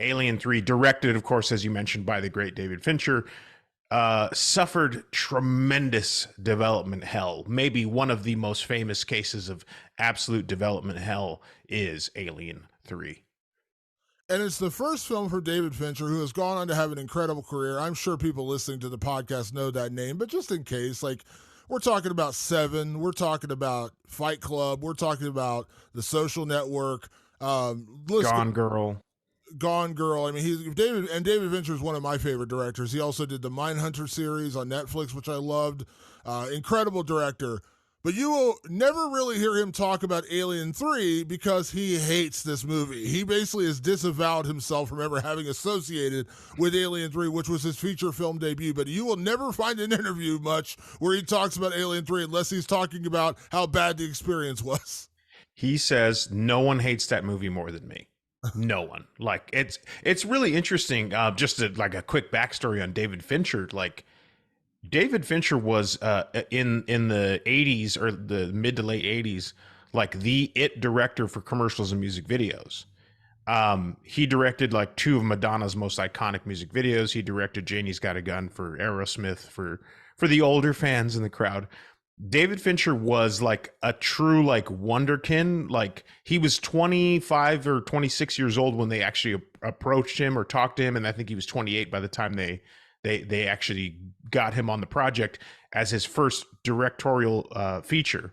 Alien 3, directed, of course, as you mentioned, by the great David Fincher, suffered tremendous development hell. Maybe one of the most famous cases of absolute development hell is Alien 3. And it's the first film for David Fincher, who has gone on to have an incredible career. I'm sure people listening to the podcast know that name, but just in case, like, we're talking about Seven, we're talking about Fight Club, we're talking about The Social Network, list Gone Girl. Gone Girl. I mean, David Fincher is one of my favorite directors. He also did the Mindhunter series on Netflix, which I loved. Incredible director. But you will never really hear him talk about Alien 3 because he hates this movie. He basically has disavowed himself from ever having associated with Alien 3, which was his feature film debut. But you will never find an interview much where he talks about Alien 3 unless he's talking about how bad the experience was. He says no one hates that movie more than me. No one. Like it's really interesting. Like a quick backstory on David Fincher. Like David Fincher was in the 80s or the mid to late 80s, like the it director for commercials and music videos. He directed like two of Madonna's most iconic music videos. He directed Janie's Got a Gun for Aerosmith for the older fans in the crowd. David Fincher was like a true like wonderkin. Like he was 25 or 26 years old when they actually approached him or talked to him, and I think he was 28 by the time they actually got him on the project as his first directorial feature.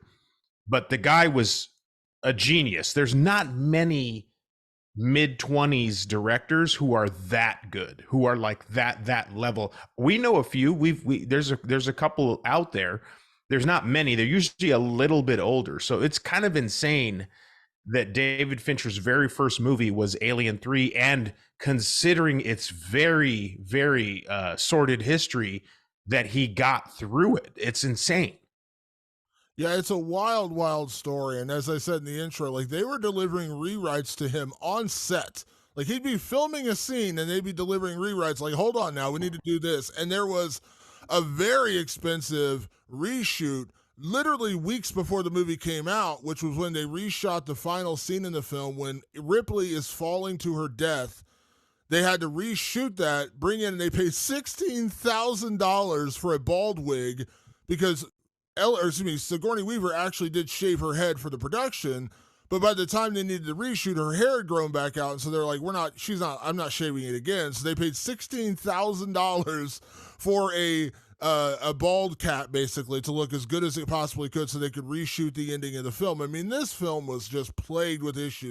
But the guy was a genius. There's not many mid 20s directors who are that good, who are like that level. We know a few. There's a couple out there. There's not many. They're usually a little bit older. So it's kind of insane that David Fincher's very first movie was Alien 3, and considering its very, very sordid history, that he got through it. It's insane. Yeah, it's a wild, wild story. And as I said in the intro, like they were delivering rewrites to him on set. Like he'd be filming a scene and they'd be delivering rewrites like, hold on now, we need to do this. And there was a very expensive reshoot literally weeks before the movie came out, which was when they reshot the final scene in the film when Ripley is falling to her death. They had to reshoot that, bring in, and they paid $16,000 for a bald wig because Sigourney Weaver actually did shave her head for the production. But by the time they needed to reshoot, her hair had grown back out, and so they're like, I'm not shaving it again. So they paid $16,000 for a bald cat, basically, to look as good as it possibly could so they could reshoot the ending of the film. I mean, this film was just plagued with issues.